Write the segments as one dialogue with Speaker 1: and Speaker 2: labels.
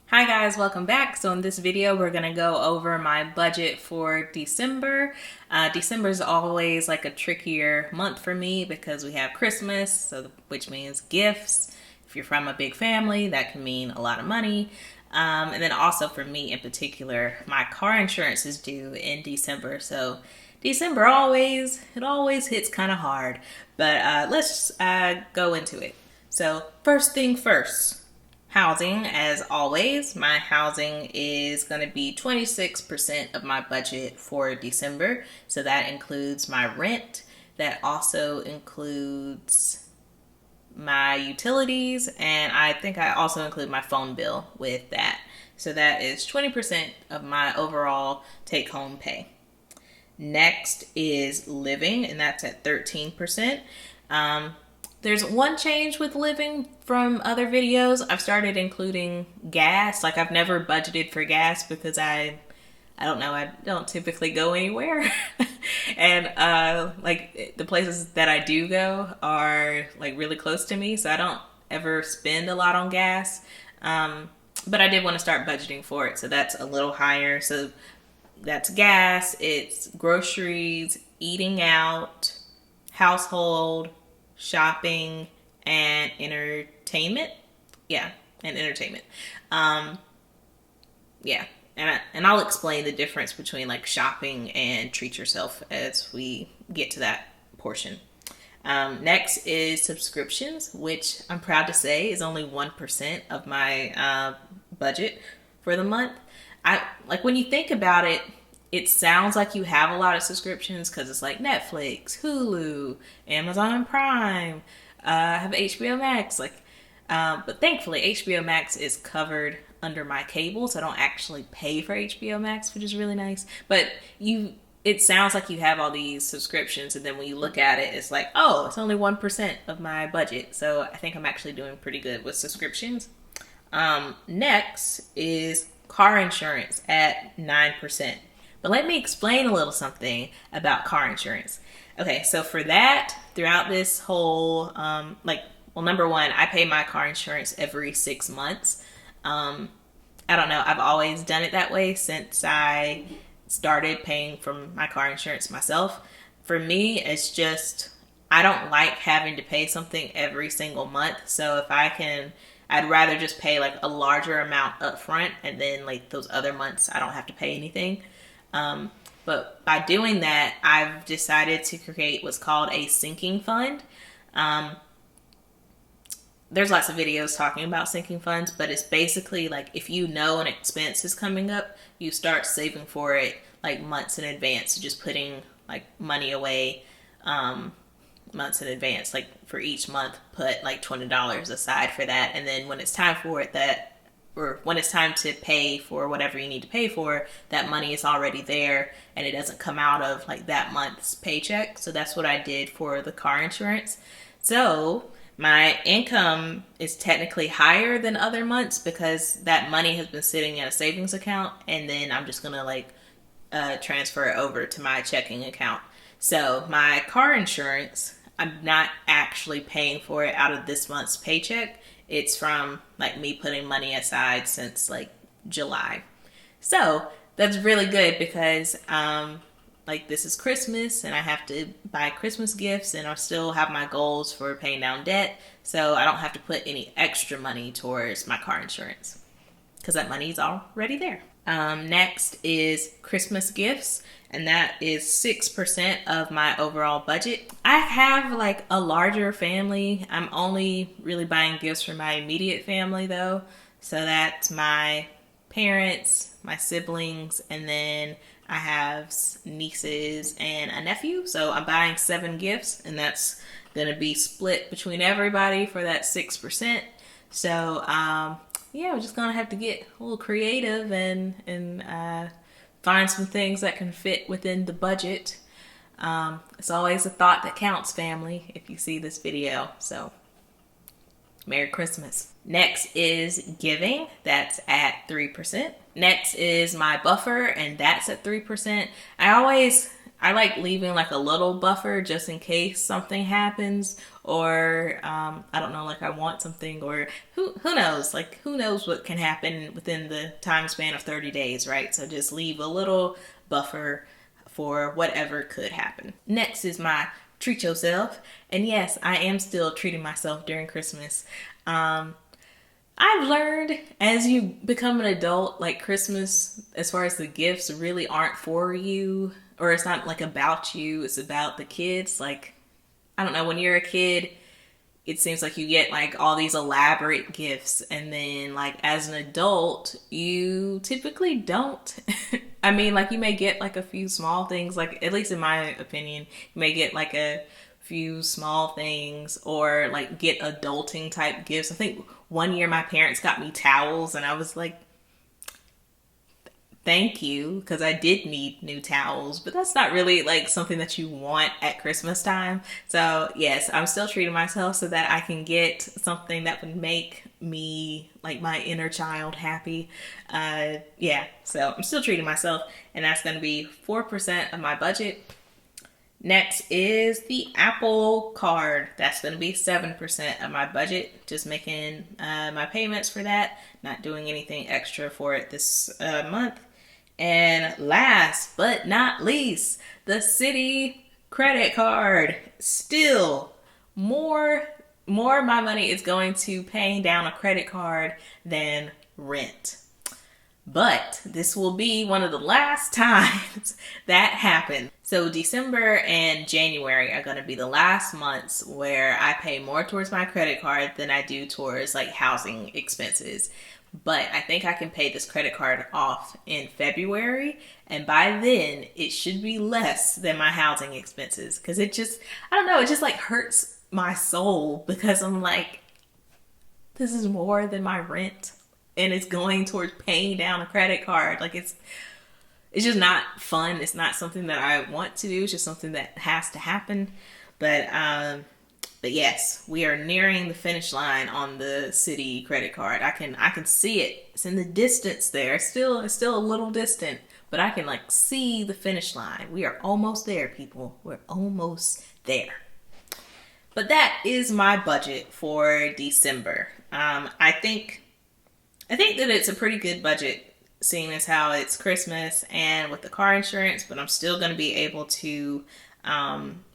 Speaker 1: Hi guys, welcome back. So in this video, we're gonna go over my budget for December. December is always like a trickier month for me because we have Christmas, which means gifts. If you're from a big family, that can mean a lot of money. And then also for me in particular, my car insurance is due in December. So December always hits kind of hard, but let's go into it. So first thing first. Housing, as always, my housing is going to be 26% of my budget for December. So that includes my rent. That also includes my utilities. And I think I also include my phone bill with that. So that is 20% of my overall take-home pay. Next is living, and that's at 13%. There's one change with living from other videos. I've started including gas. Like I've never budgeted for gas because I don't know, I don't typically go anywhere. And like the places that I do go are like really close to me, so I don't ever spend a lot on gas. But I did want to start budgeting for it, so that's a little higher. So that's gas, it's groceries, eating out, household, shopping, and entertainment. Yeah, and entertainment. Yeah, and I'll explain the difference between like shopping and treat yourself as we get to that portion. Next is subscriptions, which I'm proud to say is only 1% of my budget for the month. Like when you think about it, it sounds like you have a lot of subscriptions because it's like Netflix, Hulu, Amazon Prime, I have HBO Max. But thankfully HBO Max is covered under my cable, so I don't actually pay for HBO Max, which is really nice. But it sounds like you have all these subscriptions, and then when you look at it, it's like, oh, it's only 1% of my budget. So I think I'm actually doing pretty good with subscriptions. Next is car insurance at 9%. But let me explain a little something about car insurance. Okay, so for that, throughout this whole, number one, I pay my car insurance every 6 months. I don't know, I've always done it that way since I started paying for my car insurance myself. For me, it's just, I don't like having to pay something every single month. So if I can, I'd rather just pay like a larger amount up front, and then like those other months, I don't have to pay anything. But by doing that, I've decided to create what's called a sinking fund. There's lots of videos talking about sinking funds, but it's basically like if you know an expense is coming up, you start saving for it like months in advance. So just putting like money away months in advance. Like for each month, put like $20 aside for that. And then when it's time for it, when it's time to pay for whatever you need to pay for, that money is already there and it doesn't come out of like that month's paycheck. So that's what I did for the car insurance. So my income is technically higher than other months because that money has been sitting in a savings account, and then I'm just gonna transfer it over to my checking account. So my car insurance, I'm not actually paying for it out of this month's paycheck. It's from like me putting money aside since like July. So that's really good because like this is Christmas and I have to buy Christmas gifts, and I still have my goals for paying down debt. So I don't have to put any extra money towards my car insurance because that money is already there. Next is Christmas gifts, and that is 6% of my overall budget. I have like a larger family. I'm only really buying gifts for my immediate family though. So that's my parents, my siblings, and then I have nieces and a nephew. So I'm buying 7 gifts, and that's gonna be split between everybody for that 6%. So yeah, we're just gonna have to get a little creative and find some things that can fit within the budget. It's always a thought that counts, family, if you see this video. So Merry Christmas. Next is giving. That's at 3%. Next is my buffer, and that's at 3%. I always I like leaving like a little buffer just in case something happens, or I don't know, like I want something, or who knows, like who knows what can happen within the time span of 30 days, right? So just leave a little buffer for whatever could happen. Next is my treat yourself, and yes, I am still treating myself during Christmas. I've learned as you become an adult, like Christmas, as far as the gifts, really aren't for you, or it's not like about you, it's about the kids. Like, I don't know, when you're a kid, it seems like you get like all these elaborate gifts, and then like as an adult, you typically don't. I mean, like you may get like a few small things, like at least in my opinion, you may get like a few small things or like get adulting type gifts. I think one year my parents got me towels and I was like, thank you, because I did need new towels, but that's not really like something that you want at Christmas time. So yes, I'm still treating myself so that I can get something that would make me, like my inner child, happy. Yeah, so I'm still treating myself, and that's going to be 4% of my budget. Next is the Apple Card. That's going to be 7% of my budget. Just making my payments for that. Not doing anything extra for it this month. And last but not least, the Citi credit card. Still, more of my money is going to paying down a credit card than rent. But this will be one of the last times that happens. So December and January are going to be the last months where I pay more towards my credit card than I do towards like housing expenses. But I think I can pay this credit card off in February, and by then it should be less than my housing expenses, because it just, I don't know, it just like hurts my soul, because I'm like, this is more than my rent and it's going towards paying down a credit card. Like it's just not fun. It's not something that I want to do. It's just something that has to happen. But yes, we are nearing the finish line on the Citi credit card. I can see it. It's in the distance there. It's still a little distant, but I can like see the finish line. We are almost there, people. We're almost there. But that is my budget for December. I think that it's a pretty good budget, seeing as how it's Christmas and with the car insurance, but I'm still going to be able to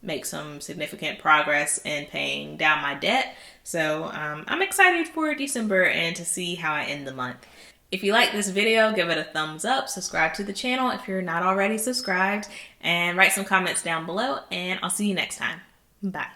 Speaker 1: make some significant progress in paying down my debt. So I'm excited for December and to see how I end the month. If you like this video, give it a thumbs up, subscribe to the channel if you're not already subscribed, and write some comments down below, and I'll see you next time. Bye.